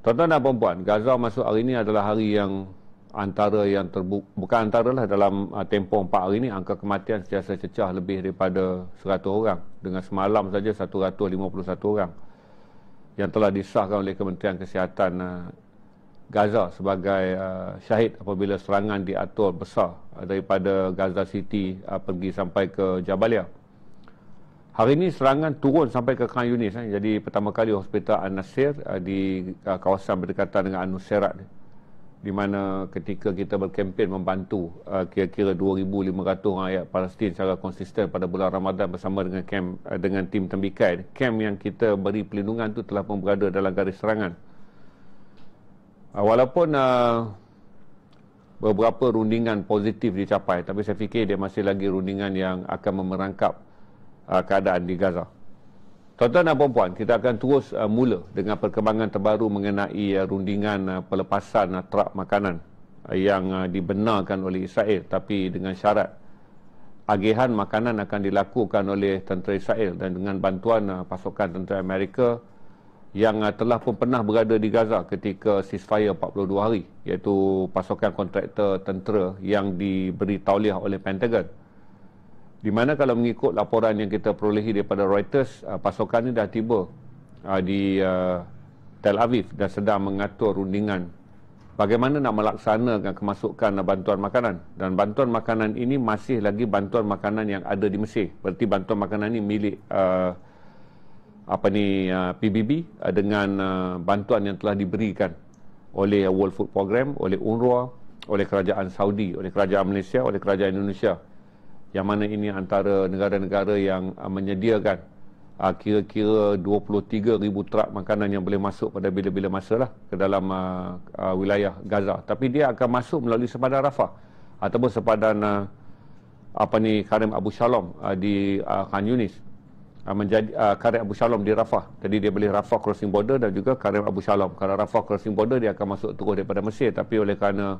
Tuan-tuan dan puan-puan, Gaza masuk hari ini adalah hari yang antara yang bukan antara lah, dalam tempoh 4 hari ini angka kematian sentiasa cecah lebih daripada 100 orang. Dengan semalam saja 151 orang yang telah disahkan oleh Kementerian Kesihatan Gaza sebagai syahid apabila serangan diatur besar daripada Gaza City pergi sampai ke Jabalia. Hari ini serangan turun sampai ke Khan Yunis. Jadi pertama kali Hospital An-Nasir di kawasan berdekatan dengan An-Nusairat, di mana ketika kita berkempen membantu kira-kira 2,500 rakyat Palestin secara konsisten pada bulan Ramadan bersama dengan dengan tim tembikai. Kem yang kita beri pelindungan itu telah pun berada dalam garis serangan. Walaupun beberapa rundingan positif dicapai, tapi saya fikir dia masih lagi rundingan yang akan memerangkap keadaan di Gaza. Tuan-tuan dan puan-puan, kita akan terus mula dengan perkembangan terbaru mengenai rundingan pelepasan truk makanan yang dibenarkan oleh Israel, tapi dengan syarat agihan makanan akan dilakukan oleh tentera Israel dan dengan bantuan pasukan tentera Amerika yang telah pun pernah berada di Gaza ketika ceasefire 42 hari, iaitu pasukan kontraktor tentera yang diberi tauliah oleh Pentagon. Di mana kalau mengikut laporan yang kita perolehi daripada Reuters, pasukan ini dah tiba di Tel Aviv dan sedang mengatur rundingan bagaimana nak melaksanakan kemasukan bantuan makanan. Dan bantuan makanan ini masih lagi bantuan makanan yang ada di Mesir. Berarti bantuan makanan ini milik PBB dengan bantuan yang telah diberikan oleh World Food Program, oleh UNRWA, oleh kerajaan Saudi, oleh kerajaan Malaysia, oleh kerajaan Indonesia, yang mana ini antara negara-negara yang menyediakan kira-kira 23,000 truk makanan yang boleh masuk pada bila-bila masa lah ke dalam wilayah Gaza. Tapi dia akan masuk melalui sepadan Rafah ataupun sepadan Karim Abu Shalom di Khan Yunis, menjadi Karim Abu Shalom di Rafah. Jadi dia boleh Rafah crossing border dan juga Karim Abu Shalom. Kalau Rafah crossing border dia akan masuk terus daripada Mesir, tapi oleh kerana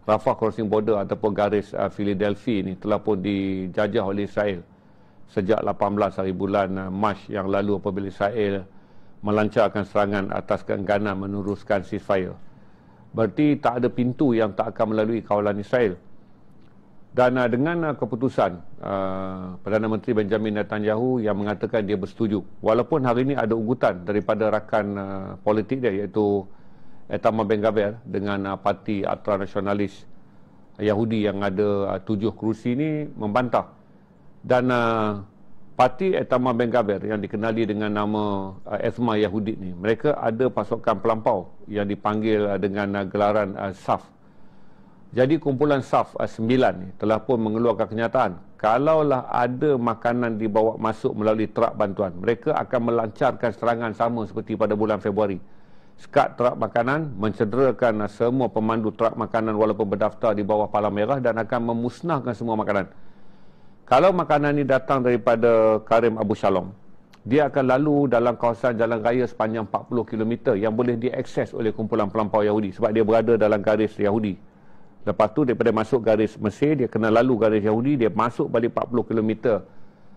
Rafah crossing border ataupun garis Philadelphia ini telah pun dijajah oleh Israel sejak 18 hari bulan Mac yang lalu apabila Israel melancarkan serangan atas keengganan meneruskan ceasefire. Berarti tak ada pintu yang tak akan melalui kawalan Israel. Dan dengan keputusan Perdana Menteri Benjamin Netanyahu yang mengatakan dia bersetuju, walaupun hari ini ada ugutan daripada rakan politik dia iaitu Itamar Ben-Gvir dengan parti ultranasionalis Yahudi yang ada 7 kerusi ini membantah. Dan parti Itamar Ben-Gvir yang dikenali dengan nama Ezma Yahudi ni, mereka ada pasukan pelampau yang dipanggil dengan gelaran SAF. Jadi kumpulan SAF 9 ni telah pun mengeluarkan kenyataan, kalaulah ada makanan dibawa masuk melalui truk bantuan, mereka akan melancarkan serangan sama seperti pada bulan Februari. Skat truk makanan, mencederakan semua pemandu truk makanan walaupun berdaftar di bawah Palang Merah dan akan memusnahkan semua makanan. Kalau makanan ini datang daripada Karim Abu Shalom, dia akan lalu dalam kawasan jalan raya sepanjang 40 km yang boleh diakses oleh kumpulan pelampau Yahudi sebab dia berada dalam garis Yahudi. Lepas tu daripada masuk garis Mesir, dia kena lalu garis Yahudi, dia masuk balik 40 km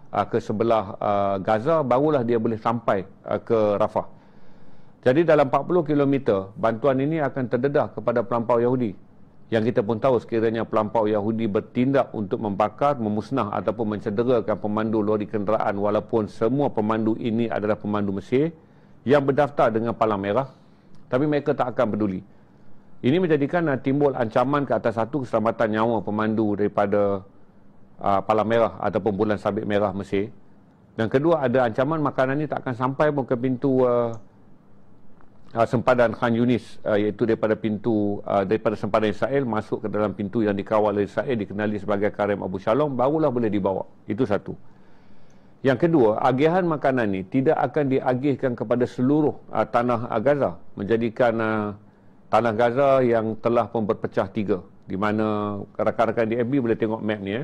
ke sebelah Gaza, barulah dia boleh sampai ke Rafah. Jadi dalam 40 km, bantuan ini akan terdedah kepada pelampau Yahudi. Yang kita pun tahu sekiranya pelampau Yahudi bertindak untuk membakar, memusnah ataupun mencederakan pemandu lori kenderaan, walaupun semua pemandu ini adalah pemandu Mesir yang berdaftar dengan Palang Merah, tapi mereka tak akan peduli. Ini menjadikan timbul ancaman ke atas satu keselamatan nyawa pemandu daripada Palang Merah ataupun Bulan Sabit Merah Mesir. Dan kedua, ada ancaman makanan ini tak akan sampai pun ke pintu sempadan Khan Yunis, iaitu daripada sempadan Israel masuk ke dalam pintu yang dikawal oleh Israel dikenali sebagai Karim Abu Shalom, barulah boleh dibawa. Itu satu. Yang kedua, agihan makanan ini tidak akan diagihkan kepada seluruh tanah Gaza, menjadikan tanah Gaza yang telah pun berpecah tiga, di mana rakan-rakan di FB boleh tengok map ni.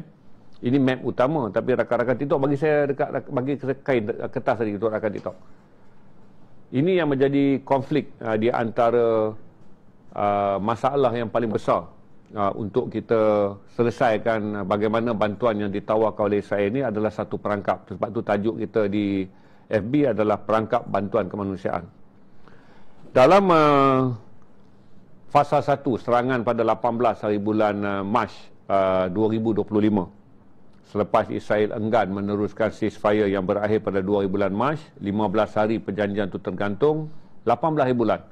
Ini map utama, tapi rakan-rakan TikTok bagi saya bagi kain kertas tadi untuk rakan TikTok. Ini yang menjadi konflik di antara masalah yang paling besar untuk kita selesaikan bagaimana bantuan yang ditawarkan oleh Israel ini adalah satu perangkap. Sebab tu tajuk kita di FB adalah perangkap bantuan kemanusiaan. Dalam fasa 1 serangan pada 18 hari bulan Mac 2025, selepas Israel enggan meneruskan ceasefire yang berakhir pada 2 hari bulan Mac, 15 hari perjanjian itu tergantung, 18 hari bulan,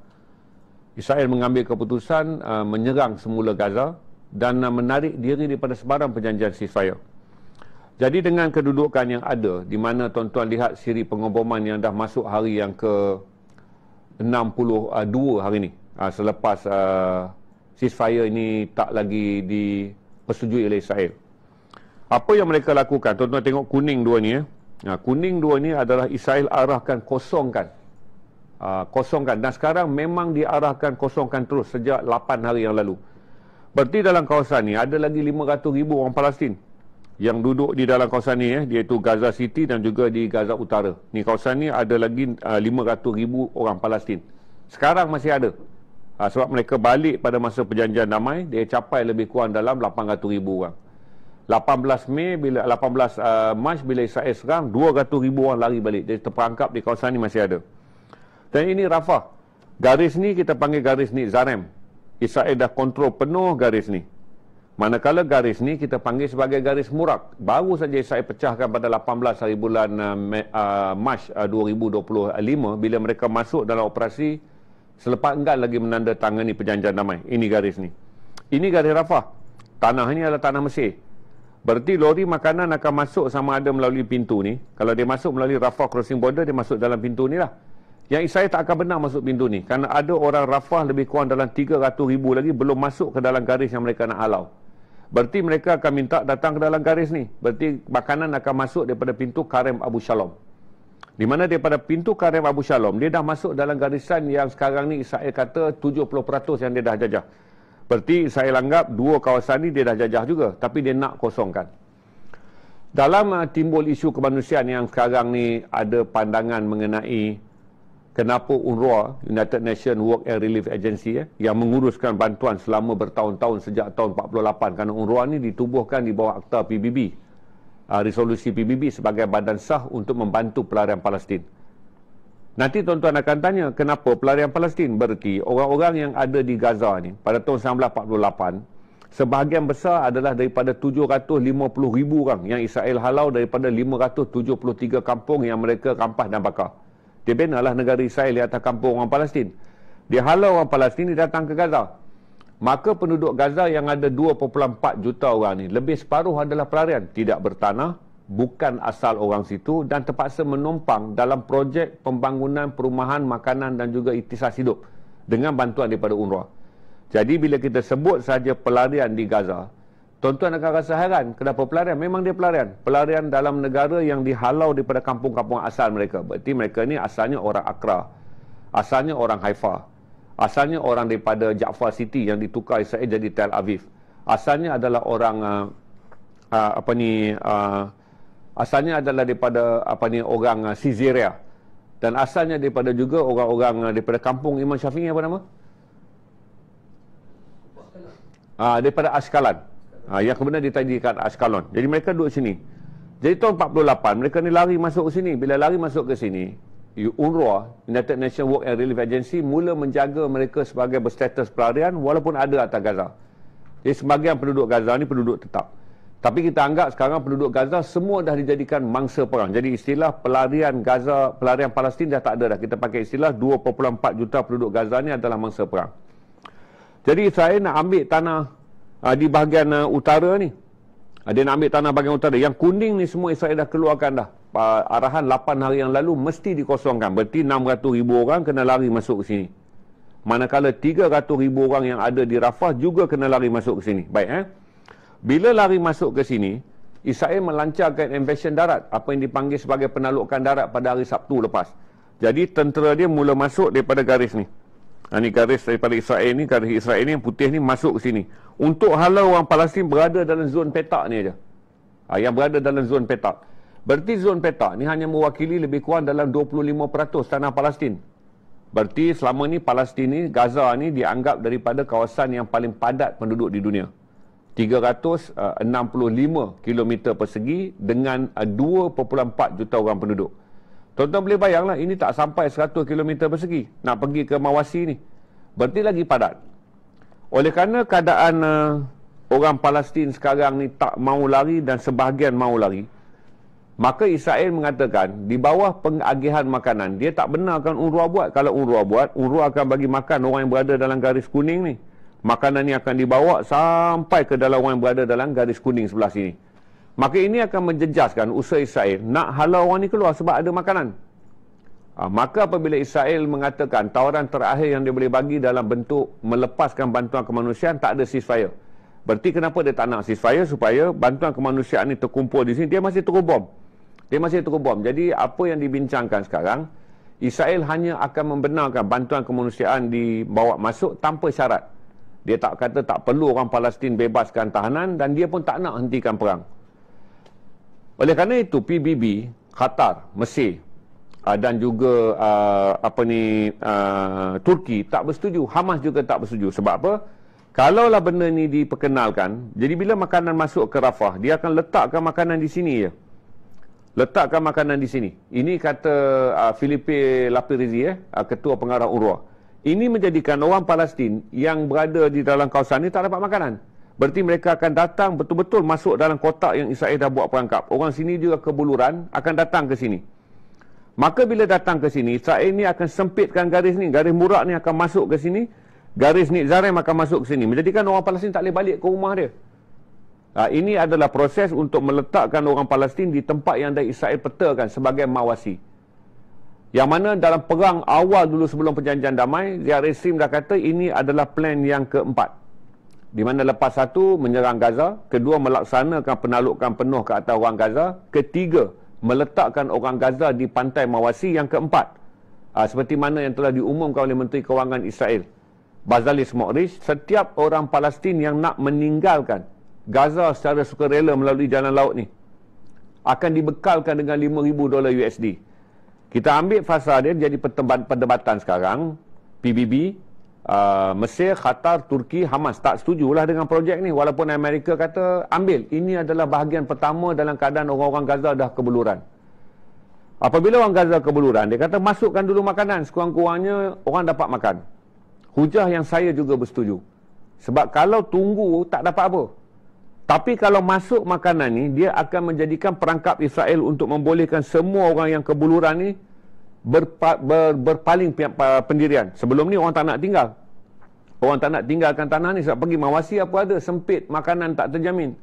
Israel mengambil keputusan menyerang semula Gaza dan menarik diri daripada sebarang perjanjian ceasefire. Jadi dengan kedudukan yang ada, di mana tuan-tuan lihat siri pengoboman yang dah masuk hari yang ke-62 hari ini, selepas ceasefire ini tak lagi dipersetujui oleh Israel. Apa yang mereka lakukan? Tuan-tuan tengok kuning dua ni. Kuning dua ni adalah Israel arahkan kosongkan. Kosongkan. Dan sekarang memang diarahkan kosongkan terus sejak 8 hari yang lalu. Berarti dalam kawasan ni ada lagi 500,000 orang Palestin yang duduk di dalam kawasan ni, iaitu Gaza City dan juga di Gaza Utara. Ni kawasan ni ada lagi 500,000 orang Palestin. Sekarang masih ada. Sebab mereka balik pada masa perjanjian damai, dia capai lebih kurang dalam 800,000 orang. 18 Mac bila Israel serang, 200,000 orang lari balik. Jadi terperangkap di kawasan ni masih ada. Dan ini Rafah. Garis ni kita panggil garis ni Zarem. Israel dah kontrol penuh garis ni. Manakala garis ni kita panggil sebagai garis Murak. Baru saja Israel pecahkan pada 18 hari bulan Mac 2025 bila mereka masuk dalam operasi selepas enggan lagi menandatangani perjanjian damai. Ini garis ni. Ini garis Rafah. Tanah ini adalah tanah Mesir. Berarti lori makanan akan masuk sama ada melalui pintu ni. Kalau dia masuk melalui Rafah crossing border, dia masuk dalam pintu ni lah. Yang Israel tak akan benar masuk pintu ni. Kerana ada orang Rafah lebih kurang dalam 300,000 lagi belum masuk ke dalam garis yang mereka nak halau. Berarti mereka akan minta datang ke dalam garis ni. Berarti makanan akan masuk daripada pintu Karem Abu Shalom. Di mana daripada pintu Karem Abu Shalom, dia dah masuk dalam garisan yang sekarang ni Israel kata 70% yang dia dah jajah. Berarti saya anggap dua kawasan ni dia dah jajah juga, tapi dia nak kosongkan. Dalam timbul isu kemanusiaan yang sekarang ni ada pandangan mengenai kenapa UNRWA, United Nations Work and Relief Agency, yang menguruskan bantuan selama bertahun-tahun sejak tahun 48, kerana UNRWA ni ditubuhkan di bawah Akta PBB, resolusi PBB sebagai badan sah untuk membantu pelarian Palestin. Nanti tuan-tuan akan tanya, kenapa pelarian Palestin? Berarti orang-orang yang ada di Gaza ni pada tahun 1948, sebahagian besar adalah daripada 750,000 orang yang Israel halau daripada 573 kampung yang mereka rampas dan bakar. Dia benalah negara Israel di atas kampung orang Palestin. Dia halau orang Palestin datang ke Gaza. Maka penduduk Gaza yang ada 2.4 juta orang ni, lebih separuh adalah pelarian. Tidak bertanah, bukan asal orang situ dan terpaksa menumpang dalam projek pembangunan perumahan, makanan dan juga ikhtisas hidup dengan bantuan daripada UNRWA. Jadi bila kita sebut saja pelarian di Gaza, tuan-tuan akan rasa heran, kenapa pelarian? Memang dia pelarian. Pelarian dalam negara yang dihalau daripada kampung-kampung asal mereka. Berarti mereka ni asalnya orang Accra, asalnya orang Haifa, asalnya orang daripada Jaffa City yang ditukar Israel jadi Tel Aviv. Asalnya adalah orang asalnya adalah daripada orang Caesarea, dan asalnya daripada juga orang-orang daripada kampung Imam Syafi'i, apa nama? Daripada Ashkelon. Yang kemudian ditadikan Ashkelon. Jadi mereka duduk sini. Jadi tahun 48 mereka ni lari masuk ke sini. Bila lari masuk ke sini, UNRWA, United Nations Work and Relief Agency, mula menjaga mereka sebagai berstatus pelarian walaupun ada atas Gaza. Jadi sebahagian penduduk Gaza ni penduduk tetap. Tapi kita anggap sekarang penduduk Gaza semua dah dijadikan mangsa perang. Jadi istilah pelarian Gaza, pelarian Palestin dah tak ada dah. Kita pakai istilah 2.4 juta penduduk Gaza ni adalah mangsa perang. Jadi Israel nak ambil tanah di bahagian utara ni. Dia nak ambil tanah bahagian utara. Yang kuning ni semua Israel dah keluarkan dah. Arahan 8 hari yang lalu mesti dikosongkan. Berarti 600,000 orang kena lari masuk ke sini. Manakala 300,000 orang yang ada di Rafah juga kena lari masuk ke sini. Baik, bila lari masuk ke sini, Israel melancarkan invasion darat, apa yang dipanggil sebagai penaklukan darat pada hari Sabtu lepas. Jadi tentera dia mula masuk daripada garis ni. Ini garis daripada Israel ni, garis Israel ni yang putih ni masuk ke sini. Untuk halau orang Palestin berada dalam zon petak ni aja. Yang berada dalam zon petak. Berarti zon petak ni hanya mewakili lebih kurang dalam 25% tanah Palestin. Berarti selama ni Palestin ni, Gaza ni dianggap daripada kawasan yang paling padat penduduk di dunia. 365 km persegi dengan 2.4 juta orang penduduk. Tuan-tuan boleh bayanglah, ini tak sampai 100 km persegi nak pergi ke Mawasi ni. Berarti lagi padat. Oleh kerana keadaan orang Palestin sekarang ni tak mau lari dan sebahagian mau lari, maka Israel mengatakan di bawah pengagihan makanan, dia tak benarkan UNRWA buat. Kalau UNRWA buat, UNRWA akan bagi makan orang yang berada dalam garis kuning ni. Makanan ni akan dibawa sampai ke dalam orang yang berada dalam garis kuning sebelah sini. Maka ini akan menjejaskan usaha Israel nak halau orang ni keluar sebab ada makanan. Maka apabila Israel mengatakan tawaran terakhir yang dia boleh bagi dalam bentuk melepaskan bantuan kemanusiaan, tak ada ceasefire. Berarti kenapa dia tak nak ceasefire? Supaya bantuan kemanusiaan ni terkumpul di sini, dia masih terus bom. Jadi apa yang dibincangkan sekarang, Israel hanya akan membenarkan bantuan kemanusiaan dibawa masuk tanpa syarat. Dia tak kata tak perlu orang Palestin bebaskan tahanan, dan dia pun tak nak hentikan perang. Oleh kerana itu PBB, Qatar, Mesir dan juga Turki tak bersetuju. Hamas juga tak bersetuju. Sebab apa? Kalaulah benda ni diperkenalkan, jadi bila makanan masuk ke Rafah, dia akan letakkan makanan di sini je. Letakkan makanan di sini. Ini kata Filipe Lapirizi, ketua pengarah UNRWA. Ini menjadikan orang Palestin yang berada di dalam kawasan ini tak dapat makanan. Berarti mereka akan datang betul-betul masuk dalam kotak yang Israel dah buat perangkap. Orang sini juga kebuluran akan datang ke sini. Maka bila datang ke sini, Israel ini akan sempitkan garis ni. Garis murak ni akan masuk ke sini. Garis Nik Zarem akan masuk ke sini. Menjadikan orang Palestin tak boleh balik ke rumah dia. Ini adalah proses untuk meletakkan orang Palestin di tempat yang dah Israel petakan sebagai Mawasi. Yang mana dalam perang awal dulu sebelum perjanjian damai, Ziad Resrim dah kata ini adalah plan yang keempat. Di mana lepas satu, menyerang Gaza. Kedua, melaksanakan penaklukan penuh ke atas orang Gaza. Ketiga, meletakkan orang Gaza di pantai Mawasi. Yang keempat, seperti mana yang telah diumumkan oleh Menteri Kewangan Israel, Bezalel Smotrich, setiap orang Palestin yang nak meninggalkan Gaza secara sukarela melalui jalan laut ni akan dibekalkan dengan $5,000 USD. Kita ambil fasa dia jadi perdebatan sekarang. PBB, Mesir, Qatar, Turki, Hamas tak setujulah dengan projek ni. Walaupun Amerika kata ambil. Ini adalah bahagian pertama dalam keadaan orang-orang Gaza dah kebuluran. Apabila orang Gaza kebuluran, dia kata masukkan dulu makanan. Sekurang-kurangnya orang dapat makan. Hujah yang saya juga bersetuju. Sebab kalau tunggu tak dapat apa. Tapi kalau masuk makanan ni, dia akan menjadikan perangkap Israel untuk membolehkan semua orang yang kebuluran ni berpaling pendirian. Sebelum ni orang tak nak tinggal. Orang tak nak tinggalkan tanah ni sebab pergi Mawasi apa ada, sempit, makanan tak terjamin.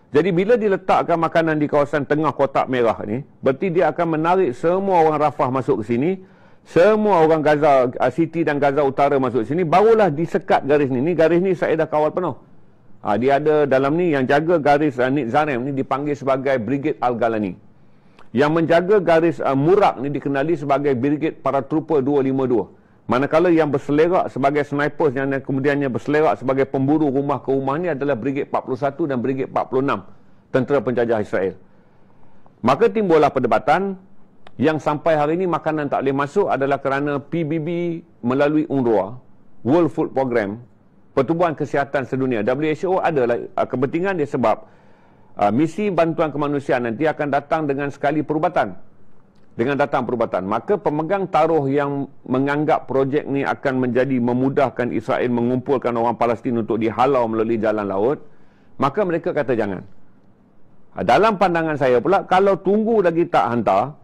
Jadi bila diletakkan makanan di kawasan tengah kotak merah ni, berarti dia akan menarik semua orang Rafah masuk ke sini, semua orang Gaza City dan Gaza Utara masuk ke sini, barulah disekat garis ni. Ni garis ni saya dah kawal penuh. Dia ada dalam ni yang jaga garis Nik Zarem ni dipanggil sebagai Brigade Al-Galani. Yang menjaga garis Murak ni dikenali sebagai Brigade Paratrooper 252. Manakala yang berselerak sebagai snipers yang kemudiannya berselerak sebagai pemburu rumah ke rumah ni adalah Brigade 41 dan Brigade 46 tentera penjajah Israel. Maka timbullah perdebatan yang sampai hari ini makanan tak boleh masuk adalah kerana PBB melalui UNRWA, World Food Program, Pertubuhan Kesihatan Sedunia, WHO adalah kepentingan dia sebab misi bantuan kemanusiaan nanti akan datang dengan sekali perubatan. Dengan datang perubatan. Maka pemegang taruh yang menganggap projek ni akan menjadi memudahkan Israel mengumpulkan orang Palestin untuk dihalau melalui jalan laut, maka mereka kata jangan. Dalam pandangan saya pula, kalau tunggu lagi tak hantar,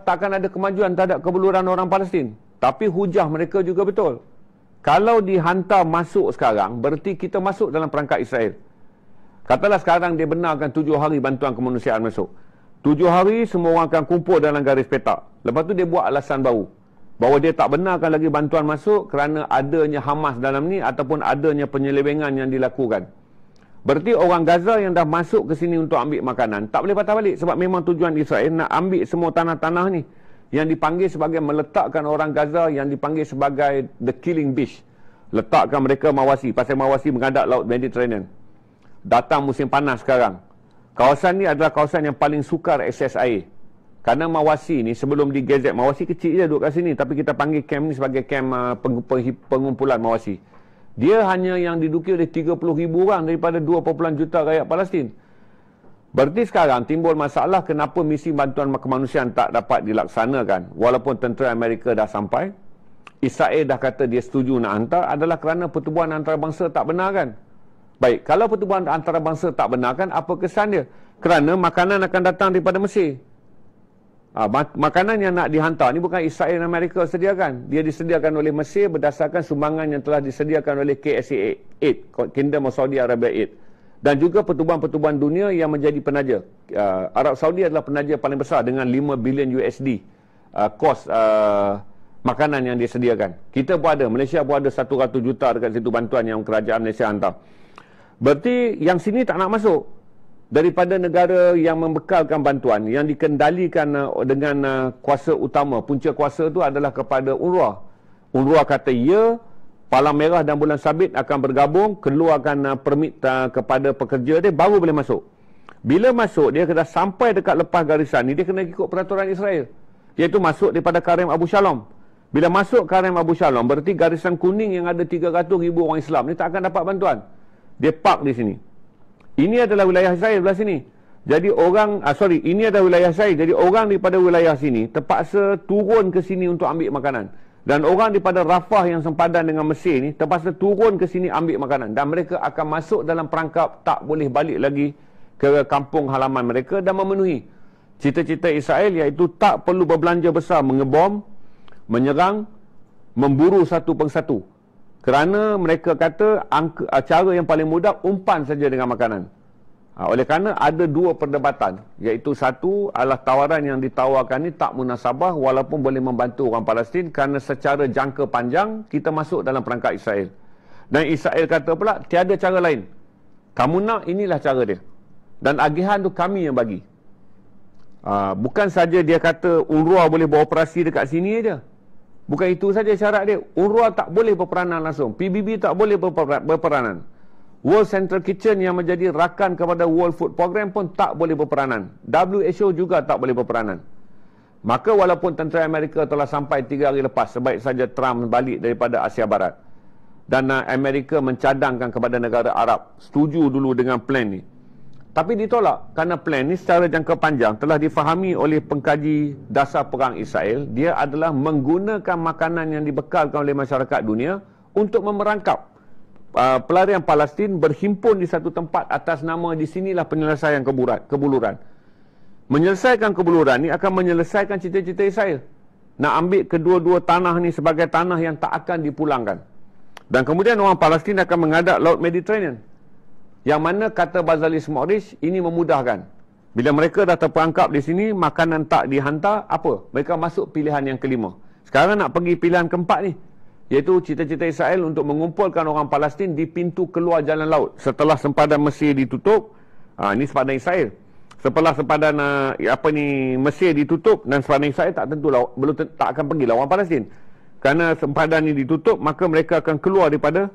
takkan ada kemajuan terhadap kebuluran orang Palestin. Tapi hujah mereka juga betul. Kalau dihantar masuk sekarang, berarti kita masuk dalam perangkap Israel. Katalah sekarang dia benarkan 7 hari bantuan kemanusiaan masuk. 7 hari semua orang akan kumpul dalam garis petak. Lepas tu dia buat alasan baru. Bahawa dia tak benarkan lagi bantuan masuk kerana adanya Hamas dalam ni ataupun adanya penyelewengan yang dilakukan. Berarti orang Gaza yang dah masuk ke sini untuk ambil makanan, tak boleh patah balik. Sebab memang tujuan Israel nak ambil semua tanah-tanah ni. Yang dipanggil sebagai meletakkan orang Gaza, yang dipanggil sebagai the killing beach. Letakkan mereka Mawasi. Pasal Mawasi menghadap Laut Mediterranean. Datang musim panas sekarang. Kawasan ni adalah kawasan yang paling sukar akses air. Kerana Mawasi ni sebelum digezet, Mawasi kecil je duduk kat sini. Tapi kita panggil camp ni sebagai camp pengumpulan Mawasi. Dia hanya yang diduduki oleh 30,000 orang daripada 2 juta rakyat Palestin. Berarti sekarang timbul masalah kenapa misi bantuan kemanusiaan tak dapat dilaksanakan walaupun tentera Amerika dah sampai. Israel dah kata dia setuju nak hantar adalah kerana pertubuhan antarabangsa tak benar kan? Baik, kalau pertubuhan antarabangsa tak benar kan, apa kesan dia? Kerana makanan akan datang daripada Mesir. Makanan yang nak dihantar ni bukan Israel dan Amerika sediakan. Dia disediakan oleh Mesir berdasarkan sumbangan yang telah disediakan oleh KSA 8, Kingdom of Saudi Arabia 8. Dan juga pertubuhan-pertubuhan dunia yang menjadi penaja. Arab Saudi adalah penaja paling besar dengan 5 bilion USD kos makanan yang disediakan. Kita pun ada, Malaysia pun ada 100 juta dekat situ bantuan yang kerajaan Malaysia hantar. Berarti yang sini tak nak masuk. Daripada negara yang membekalkan bantuan, yang dikendalikan dengan kuasa utama, punca kuasa itu adalah kepada UNRWA. UNRWA kata ya, Palang Merah dan Bulan Sabit akan bergabung, keluarkan permit kepada pekerja dia, baru boleh masuk. Bila masuk, dia kena sampai dekat lepas garisan ni, dia kena ikut peraturan Israel. Iaitu masuk daripada Karem Abu Shalom. Bila masuk Karem Abu Shalom, berarti garisan kuning yang ada 300,000 orang Islam ni tak akan dapat bantuan. Dia park di sini. Ini adalah wilayah Israel belah sini. Jadi ini adalah wilayah Israel. Jadi orang daripada wilayah sini terpaksa turun ke sini untuk ambil makanan. Dan orang daripada Rafah yang sempadan dengan Mesir ni terpaksa turun ke sini ambil makanan. Dan mereka akan masuk dalam perangkap tak boleh balik lagi ke kampung halaman mereka dan memenuhi cita-cita Israel, iaitu tak perlu berbelanja besar mengebom, menyerang, memburu satu persatu. Kerana mereka kata cara yang paling mudah umpan saja dengan makanan. Oleh kerana ada dua perdebatan, iaitu satu adalah tawaran yang ditawarkan ni tak munasabah walaupun boleh membantu orang Palestin, kerana secara jangka panjang kita masuk dalam perangkap Israel. Dan Israel kata pula tiada cara lain. Kamu nak, inilah cara dia. Dan agihan tu kami yang bagi. Bukan saja dia kata UNRWA boleh beroperasi dekat sini aja. Bukan itu saja syarat dia. UNRWA tak boleh berperanan langsung. PBB tak boleh berperanan. World Central Kitchen yang menjadi rakan kepada World Food Program pun tak boleh berperanan. WHO juga tak boleh berperanan. Maka walaupun tentera Amerika telah sampai 3 hari lepas, sebaik saja Trump balik daripada Asia Barat, dan Amerika mencadangkan kepada negara Arab setuju dulu dengan plan ni, tapi ditolak kerana plan ni secara jangka panjang telah difahami oleh pengkaji dasar perang Israel. Dia adalah menggunakan makanan yang dibekalkan oleh masyarakat dunia untuk memerangkap pelarian Palestin berhimpun di satu tempat atas nama di sinilah penyelesaian kebuluran. Menyelesaikan kebuluran ni akan menyelesaikan cita-cita Israel. Nak ambil kedua-dua tanah ni sebagai tanah yang tak akan dipulangkan. Dan kemudian orang Palestin akan menghadap Laut Mediterranean. Yang mana kata Bazali Smotrich, ini memudahkan. Bila mereka dah terperangkap di sini, makanan tak dihantar, apa? Mereka masuk pilihan yang kelima. Sekarang nak pergi pilihan keempat ni, iaitu cita-cita Israel untuk mengumpulkan orang Palestin di pintu keluar jalan laut. Setelah sempadan Mesir ditutup, ini sempadan Israel. Setelah sempadan Mesir ditutup dan sempadan Israel tak tentu tak akan pergi lawan Palestin. Kerana sempadan ini ditutup, maka mereka akan keluar daripada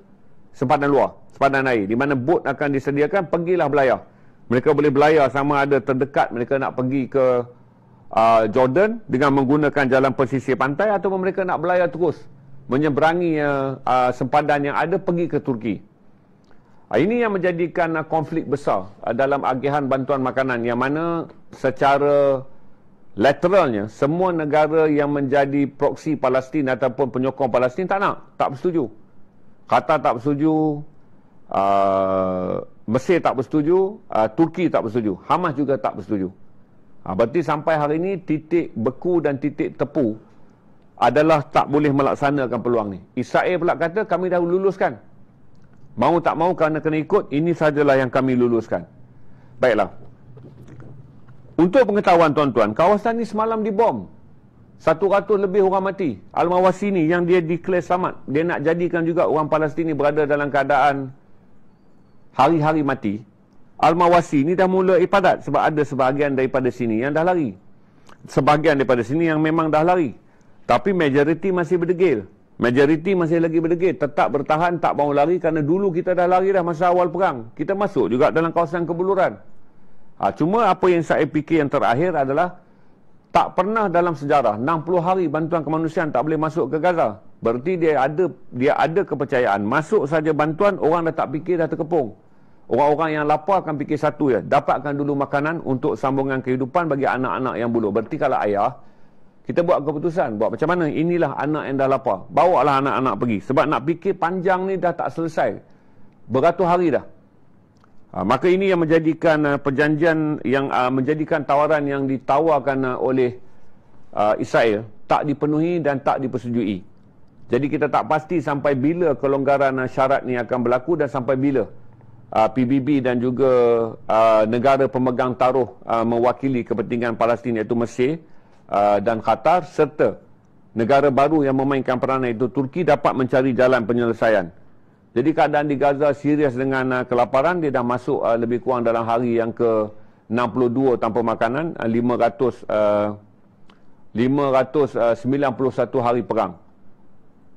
sempadan luar, sempadan air, di mana bot akan disediakan, pergilah belayar. Mereka boleh belayar sama ada terdekat mereka nak pergi ke Jordan dengan menggunakan jalan pesisir pantai, atau mereka nak belayar terus menyeberangi sempadan yang ada pergi ke Turki. Ini yang menjadikan konflik besar dalam agihan bantuan makanan, yang mana secara lateralnya semua negara yang menjadi proksi Palestin ataupun penyokong Palestin tak bersetuju. Qatar tak bersetuju, Mesir tak bersetuju, Turki tak bersetuju, Hamas juga tak bersetuju. Berarti sampai hari ini titik beku dan titik tepu adalah tak boleh melaksanakan peluang ni. Israel pula kata kami dah luluskan. Mau tak mau kerana kena ikut, ini sajalah yang kami luluskan. Baiklah. Untuk pengetahuan tuan-tuan, kawasan ni semalam dibom. 100 lebih orang mati. Al-Mawasi ni yang dia declare selamat, dia nak jadikan juga orang Palestin ni berada dalam keadaan hari-hari mati. Al-Mawasi ni dah mula ibadat sebab ada sebahagian daripada sini yang dah lari. Sebahagian daripada sini yang memang dah lari. Tapi majoriti masih berdegil. Majoriti masih lagi berdegil, tetap bertahan, tak mau lari, kerana dulu kita dah lari dah masa awal perang. Kita masuk juga dalam kawasan kebuluran. Cuma apa yang saya fikir yang terakhir adalah tak pernah dalam sejarah 60 hari bantuan kemanusiaan tak boleh masuk ke Gaza. Berarti dia ada kepercayaan masuk saja bantuan, orang dah tak fikir dah terkepung. Orang-orang yang lapar akan fikir satu je, dapatkan dulu makanan untuk sambungan kehidupan bagi anak-anak yang buluh. Berarti kalau ayah, kita buat keputusan, buat macam mana, inilah anak yang dah lapar, bawa lah anak-anak pergi. Sebab nak fikir panjang ni dah tak selesai, beratus hari dah. Maka ini yang menjadikan perjanjian, yang menjadikan tawaran yang ditawarkan oleh Israel tak dipenuhi dan tak dipersetujui. Jadi kita tak pasti sampai bila kelonggaran syarat ni akan berlaku dan sampai bila PBB dan juga negara pemegang taruh mewakili kepentingan Palestin iaitu Mesir dan Qatar serta negara baru yang memainkan peranan iaitu Turki dapat mencari jalan penyelesaian. Jadi keadaan di Gaza serius dengan kelaparan. Dia dah masuk lebih kurang dalam hari yang ke-62 tanpa makanan, 591 hari perang.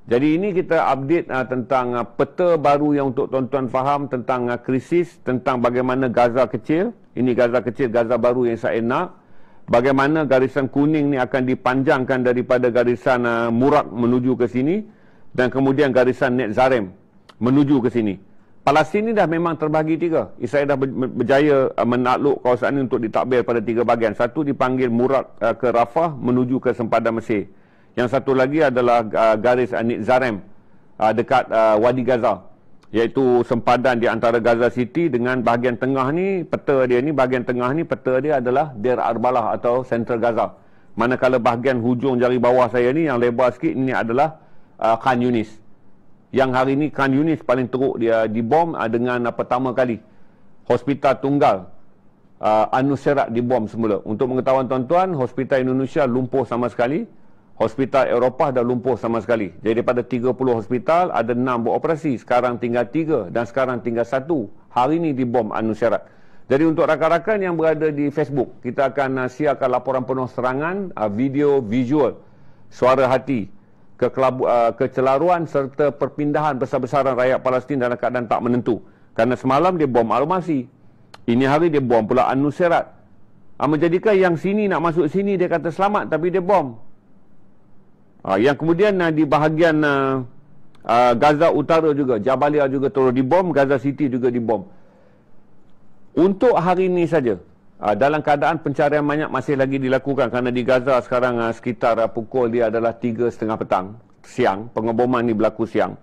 Jadi ini kita update tentang peta baru yang untuk tuan-tuan faham tentang krisis, tentang bagaimana Gaza kecil, ini Gaza kecil, Gaza baru yang saya nak. Bagaimana garisan kuning ni akan dipanjangkan daripada garisan Murak menuju ke sini, dan kemudian garisan Netzarem menuju ke sini. Palestin ni dah memang terbahagi tiga. Israel dah berjaya menakluk kawasan ini untuk ditakbir pada tiga bahagian. Satu dipanggil Murak ke Rafah menuju ke sempadan Mesir. Yang satu lagi adalah garis Netzarem dekat Wadi Gaza, iaitu sempadan di antara Gaza City dengan bahagian tengah ni, peta dia ni, bahagian tengah ni peta dia adalah Deir Arbalah atau Central Gaza. Manakala bahagian hujung jari bawah saya ni yang lebar sikit, ini adalah Khan Yunis. Yang hari ni Khan Yunis paling teruk dia dibom dengan pertama kali. Hospital Tunggal An-Nusairat dibom semula. Untuk mengetahuan tuan-tuan, hospital Indonesia lumpuh sama sekali. Hospital Eropah dah lumpuh sama sekali. Jadi daripada 30 hospital, ada 6 beroperasi. Sekarang tinggal 3 dan sekarang tinggal 1. Hari ini dibom An-Nusairat. Jadi untuk rakan-rakan yang berada di Facebook, kita akan siarkan laporan penuh serangan, video, visual, suara hati, kecelaruan serta perpindahan besar-besaran rakyat Palestin dalam keadaan tak menentu. Kerana semalam dia bom Al-Masih. Ini hari dia bom pula An-Nusairat. Menjadikan yang sini nak masuk sini, dia kata selamat tapi dia bom. Yang kemudian di bahagian Gaza Utara juga, Jabalia juga terus dibom, Gaza City juga dibom. Untuk hari ini saja, dalam keadaan pencarian mayat masih lagi dilakukan kerana di Gaza sekarang sekitar pukul dia adalah 3:30 petang, siang. Pengeboman ni berlaku siang.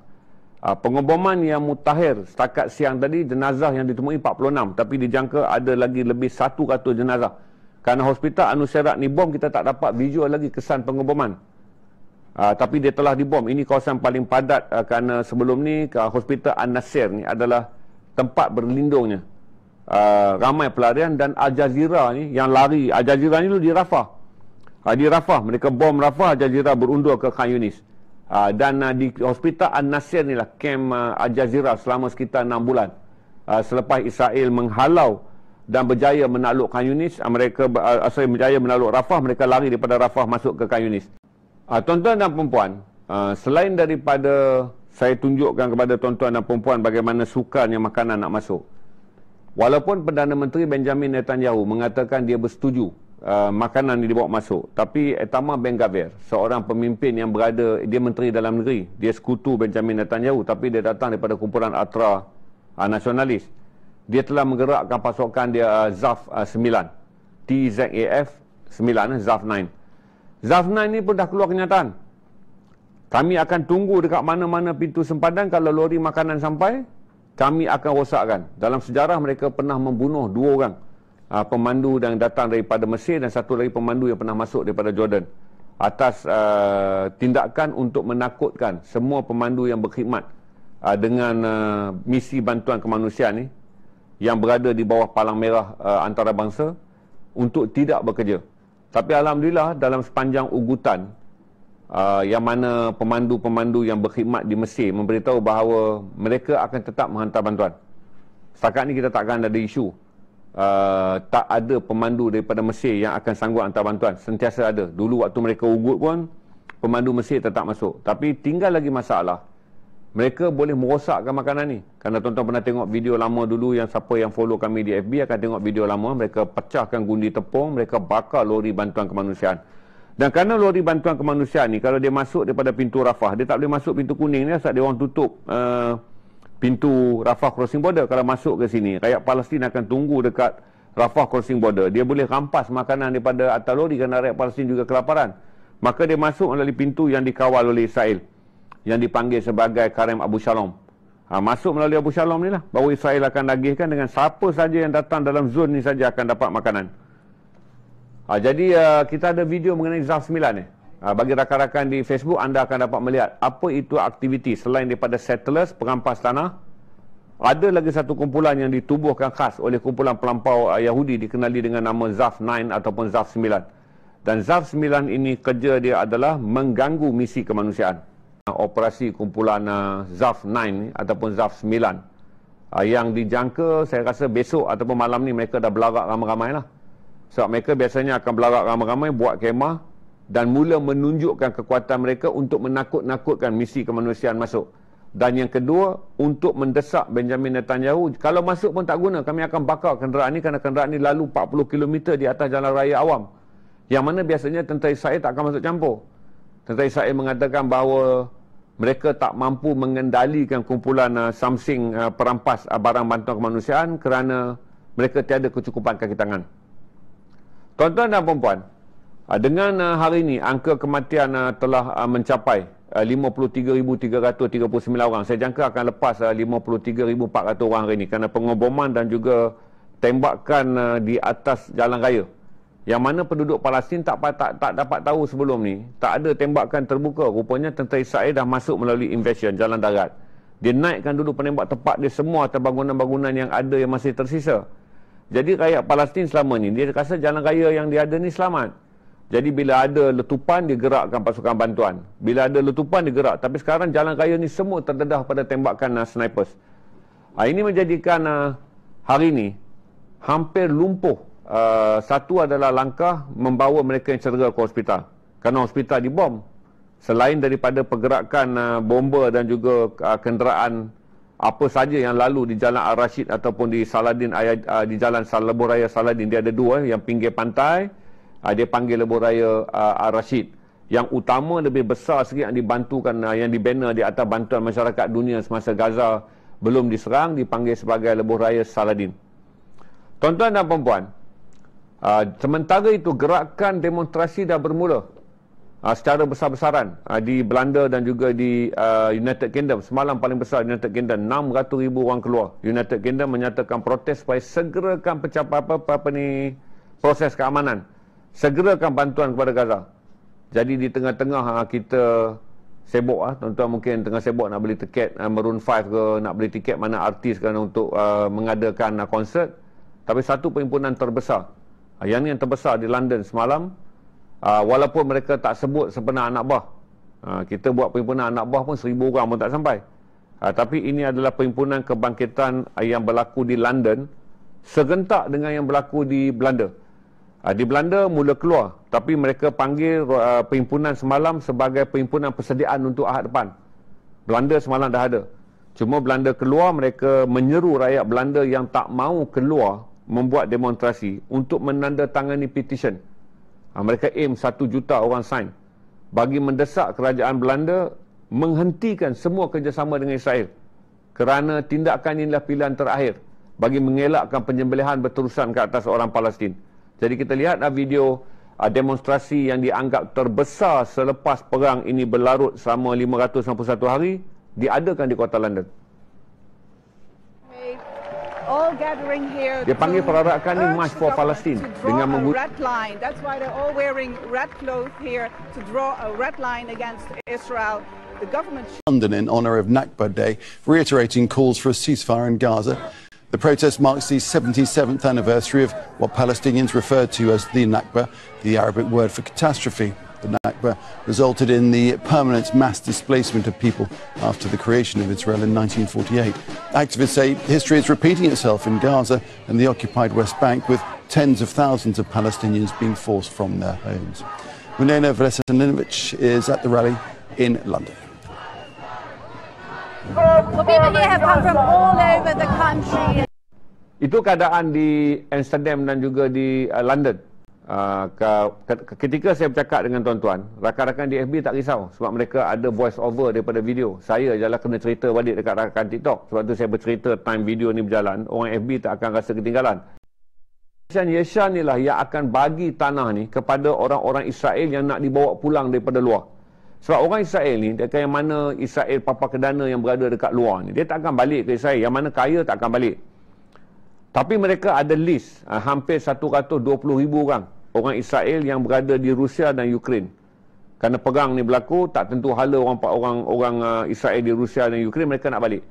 Pengeboman yang mutakhir setakat siang tadi, jenazah yang ditemui 46, tapi dijangka ada lagi lebih 100 jenazah. Kerana hospital An-Nusairat ni bom, kita tak dapat visual lagi kesan pengeboman. Tapi dia telah dibom. Ini kawasan paling padat kerana sebelum ni hospital An-Nasir ni adalah tempat berlindungnya ramai pelarian. Dan Al Jazeera ni yang lari, Al Jazeera ni dulu di Rafah. Di Rafah mereka bom Rafah, Al Jazeera berundur ke Khan Yunis. Dan di hospital An-Nasir ni lah kem Al Jazeera selama sekitar 6 bulan. Selepas Israel menghalau dan berjaya menakluk Khan Yunis, mereka berjaya menakluk Rafah, mereka lari daripada Rafah masuk ke Khan Yunis. Tuan-tuan dan perempuan, selain daripada saya tunjukkan kepada tuan-tuan dan perempuan bagaimana sukarnya makanan nak masuk, walaupun Perdana Menteri Benjamin Netanyahu mengatakan dia bersetuju makanan ini dibawa masuk, tapi Itamar Ben-Gvir, seorang pemimpin yang berada, dia Menteri Dalam Negeri, dia sekutu Benjamin Netanyahu, tapi dia datang daripada kumpulan ultra nasionalis. Dia telah menggerakkan pasukan dia ZAF 9, TZAF 9, ZAF 9. ZAF 9 ni pun dah keluar kenyataan. Kami akan tunggu dekat mana-mana pintu sempadan. Kalau lori makanan sampai, kami akan rosakkan. Dalam sejarah mereka pernah membunuh 2 orang. Pemandu yang datang daripada Mesir dan satu lagi pemandu yang pernah masuk daripada Jordan. Atas tindakan untuk menakutkan semua pemandu yang berkhidmat dengan misi bantuan kemanusiaan ni, yang berada di bawah palang merah antarabangsa, untuk tidak bekerja. Tapi Alhamdulillah dalam sepanjang ugutan, yang mana pemandu-pemandu yang berkhidmat di Mesir memberitahu bahawa mereka akan tetap menghantar bantuan. Setakat ni kita takkan ada isu tak ada pemandu daripada Mesir yang akan sanggup hantar bantuan. Sentiasa ada. Dulu waktu mereka ugut pun, pemandu Mesir tetap masuk. Tapi tinggal lagi masalah, mereka boleh merosakkan makanan ni. Kerana tuan-tuan pernah tengok video lama dulu, yang siapa yang follow kami di FB akan tengok video lama, mereka pecahkan gundi tepung, mereka bakar lori bantuan kemanusiaan. Dan kerana lori bantuan kemanusiaan ni, kalau dia masuk daripada pintu Rafah, dia tak boleh masuk pintu kuning ni, sebab dia orang tutup pintu Rafah crossing border. Kalau masuk ke sini, rakyat Palestin akan tunggu dekat Rafah crossing border. Dia boleh rampas makanan daripada atas lori kerana rakyat Palestin juga kelaparan. Maka dia masuk melalui pintu yang dikawal oleh Israel, yang dipanggil sebagai Karem Abu Shalom. Masuk melalui Abu Shalom ni lah, baru Israel akan lagihkan dengan siapa saja yang datang dalam zon ni saja akan dapat makanan. Jadi kita ada video mengenai ZAF 9 ni. Bagi rakan-rakan di Facebook, anda akan dapat melihat apa itu aktiviti selain daripada settlers, perampas tanah. Ada lagi satu kumpulan yang ditubuhkan khas oleh kumpulan pelampau Yahudi dikenali dengan nama ZAF 9 ataupun ZAF 9. Dan ZAF 9 ini kerja dia adalah mengganggu misi kemanusiaan. Operasi kumpulan ZAF 9 ataupun ZAF 9 yang dijangka saya rasa besok ataupun malam ni mereka dah belarak ramai-ramai lah. Sebab mereka biasanya akan belarak ramai-ramai, buat kemah dan mula menunjukkan kekuatan mereka untuk menakut-nakutkan misi kemanusiaan masuk. Dan yang kedua, untuk mendesak Benjamin Netanyahu, kalau masuk pun tak guna, kami akan bakar kenderaan ni kerana kenderaan ni lalu 40 km di atas jalan raya awam. Yang mana biasanya tentera Israel tak akan masuk campur. Tentera Israel mengatakan bahawa mereka tak mampu mengendalikan kumpulan Samsing perampas barang bantuan kemanusiaan kerana mereka tiada kecukupan kaki tangan. Tuan-tuan dan puan-puan, dengan hari ini angka kematian telah mencapai 53,339 orang. Saya jangka akan lepas 53,400 orang hari ini kerana pengoboman dan juga tembakan di atas jalan raya. Yang mana penduduk Palestin tak dapat tahu sebelum ni. Tak ada tembakan terbuka. Rupanya tentera Israel dah masuk melalui invasion jalan darat. Dia naikkan dulu penembak tepat dia semua atas bangunan-bangunan yang ada yang masih tersisa. Jadi rakyat Palestin selama ni, dia rasa jalan raya yang dia ada ni selamat. Jadi bila ada letupan, dia gerakkan pasukan bantuan. Bila ada letupan, dia gerak. Tapi sekarang jalan raya ni semua terdedah pada tembakan snipers. Ini menjadikan hari ni hampir lumpuh. Satu adalah langkah membawa mereka yang cedera ke hospital. Kerana hospital dibom. Selain daripada pergerakan bomba dan juga kenderaan apa saja yang lalu di Jalan Al-Rashid ataupun di Saladin, di Jalan Lebuh Raya Saladin, dia ada dua, yang pinggir pantai, dia panggil Lebuh Raya Al-Rashid. Yang utama lebih besar sikit yang dibantukan, yang dibina di atas bantuan masyarakat dunia semasa Gaza belum diserang, dipanggil sebagai Lebuh Raya Saladin. Tuan-tuan dan puan-puan, sementara itu gerakan demonstrasi dah bermula secara besar-besaran di Belanda dan juga di United Kingdom. Semalam paling besar United Kingdom, 600,000 orang keluar. United Kingdom menyatakan protes supaya segerakan proses keamanan, segerakan bantuan kepada Gaza. Jadi di tengah-tengah kita sibuk, tuan-tuan mungkin tengah sibuk nak beli tiket Maroon 5 ke, nak beli tiket mana artis kan untuk mengadakan konsert. Tapi satu perhimpunan terbesar, yang ni yang terbesar di London semalam, walaupun mereka tak sebut sebenar anak buah, kita buat perhimpunan anak buah pun 1,000 orang pun tak sampai, tapi ini adalah perhimpunan kebangkitan yang berlaku di London serentak dengan yang berlaku di Belanda. Di Belanda mula keluar, tapi mereka panggil perhimpunan semalam sebagai perhimpunan persediaan untuk Ahad depan. Belanda semalam dah ada, cuma Belanda keluar, mereka menyeru rakyat Belanda yang tak mahu keluar membuat demonstrasi untuk menandatangani petition. Mereka aim 1 juta orang sign bagi mendesak kerajaan Belanda menghentikan semua kerjasama dengan Israel, kerana tindakan inilah pilihan terakhir bagi mengelakkan penyembelihan berterusan ke atas orang Palestin. Jadi kita lihat video demonstrasi yang dianggap terbesar selepas perang ini berlarut selama 591 hari diadakan di kota London. All gathering here. Dia panggil perarakan ni March for Palestine dengan red line. That's why they're all wearing red clothes here to draw a red line against Israel. The government London in honour of Nakba Day, reiterating calls for a ceasefire in Gaza. The protest marks the 77th anniversary of what Palestinians refer to as the Nakba, the Arabic word for catastrophe. The Nakba resulted in the permanent mass displacement of people after the creation of Israel in 1948. Activists say history is repeating itself in Gaza and the occupied West Bank, with tens of thousands of Palestinians being forced from their homes. Milena Veselinovic is at the rally in London. Well, people here have come from all over the country. Itu keadaan di Amsterdam dan juga di London. Ketika saya bercakap dengan tuan-tuan, rakan-rakan di FB tak risau sebab mereka ada voice over daripada video. Saya je lah kena cerita balik dekat rakan TikTok. Sebab tu saya bercerita time video ni berjalan, orang FB tak akan rasa ketinggalan. Yeshan ni lah yang akan bagi tanah ni kepada orang-orang Israel yang nak dibawa pulang daripada luar. Sebab orang Israel ni, dekat yang mana Israel papa kedana yang berada dekat luar ni, dia tak akan balik ke Israel. Yang mana kaya tak akan balik. Tapi mereka ada list hampir 120,000 orang Israel yang berada di Rusia dan Ukraine. Kerana perang ni berlaku, tak tentu hala orang Israel di Rusia dan Ukraine, mereka nak balik.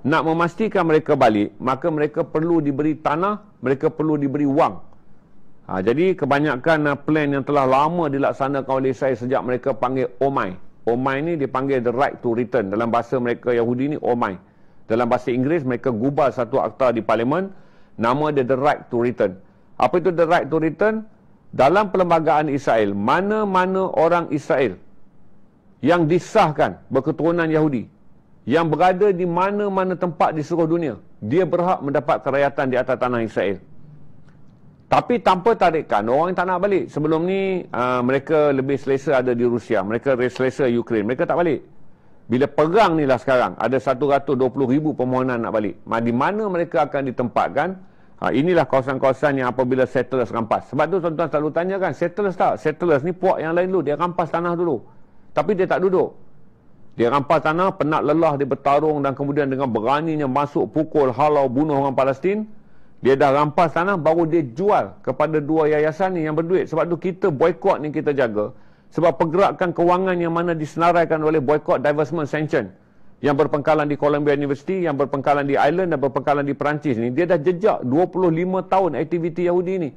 Nak memastikan mereka balik, maka mereka perlu diberi tanah, mereka perlu diberi wang. Jadi kebanyakan plan yang telah lama dilaksanakan oleh Israel sejak mereka panggil Omai. Omai ni dipanggil the right to return. Dalam bahasa mereka Yahudi ni Omai. Dalam bahasa Inggeris mereka gubal satu akta di parlimen, nama dia the right to return. Apa itu the right to return? Dalam perlembagaan Israel, mana-mana orang Israel yang disahkan berketurunan Yahudi, yang berada di mana-mana tempat di seluruh dunia, dia berhak mendapat kerakyatan di atas tanah Israel. Tapi tanpa tarikan, orang yang tak nak balik. Sebelum ni, mereka lebih selesa ada di Rusia, mereka selesa Ukraine, mereka tak balik. Bila perang ni lah sekarang, ada 120,000 permohonan nak balik. Di mana mereka akan ditempatkan? Inilah kawasan-kawasan yang apabila settlers rampas. Sebab tu tuan-tuan selalu tanyakan, settlers tak? Settlers ni puak yang lain dulu, dia rampas tanah dulu. Tapi dia tak duduk. Dia rampas tanah, penat lelah, dia bertarung dan kemudian dengan beraninya masuk, pukul, halau, bunuh orang Palestin. Dia dah rampas tanah, baru dia jual kepada dua yayasan ni yang berduit. Sebab tu kita boykot ni kita jaga. Sebab pergerakan kewangan yang mana disenaraikan oleh boykot divestment sanction, yang berpengkalan di Columbia University, yang berpengkalan di Ireland dan berpengkalan di Perancis ni, dia dah jejak 25 tahun aktiviti Yahudi ni.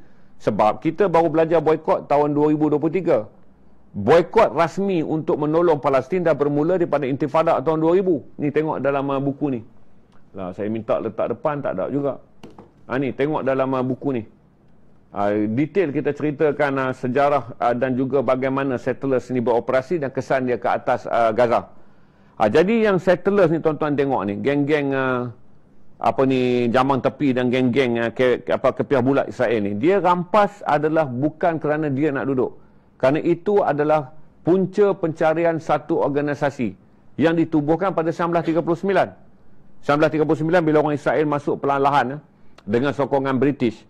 Sebab kita baru belajar boykot tahun 2023. Boykot rasmi untuk menolong Palestin dah bermula daripada Intifada tahun 2000. Ni tengok dalam buku ni. Lah, saya minta letak depan, tak ada juga. Ni tengok dalam buku ni. Detail kita ceritakan sejarah dan juga bagaimana settlers ni beroperasi dan kesan dia ke atas Gaza. Jadi yang settlers ni tuan-tuan tengok ni, geng-geng Jamang Tepi dan geng-geng kepiah bulat Israel ni, dia rampas adalah bukan kerana dia nak duduk. Kerana itu adalah punca pencarian satu organisasi yang ditubuhkan pada 1939. 1939 bila orang Israel masuk perlahan-lahan dengan sokongan British.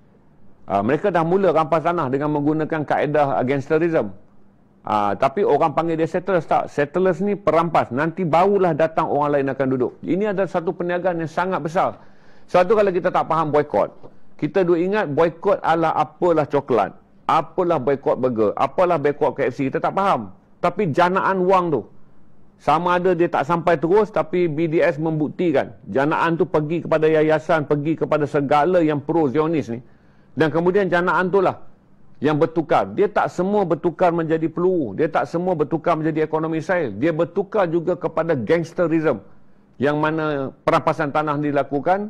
Mereka dah mula rampas tanah dengan menggunakan kaedah gangsterism. Tapi orang panggil dia settlers tak. Settlers ni perampas. Nanti barulah datang orang lain akan duduk. Ini adalah satu perniagaan yang sangat besar. Satu kalau kita tak faham boykot, kita duk ingat boykot adalah apalah coklat, apalah boykot burger, apalah boykot KFC. Kita tak faham. Tapi janaan wang tu, sama ada dia tak sampai terus, tapi BDS membuktikan janaan tu pergi kepada yayasan, pergi kepada segala yang pro-Zionis ni. Dan kemudian janaan tu lah yang bertukar. Dia tak semua bertukar menjadi peluru. Dia tak semua bertukar menjadi ekonomi Israel. Dia bertukar juga kepada gangsterism. Yang mana perampasan tanah dilakukan.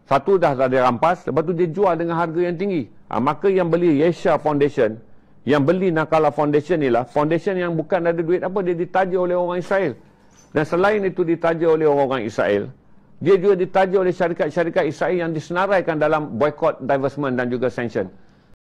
Satu dah dia rampas. Lepas tu dia jual dengan harga yang tinggi. Maka yang beli Yesha Foundation, yang beli Nakala Foundation ni lah, foundation yang bukan ada duit apa, dia ditaja oleh orang Israel. Dan selain itu ditaja oleh orang Israel, dia juga ditaja oleh syarikat-syarikat Israel yang disenaraikan dalam boykot, divestment dan juga sanction.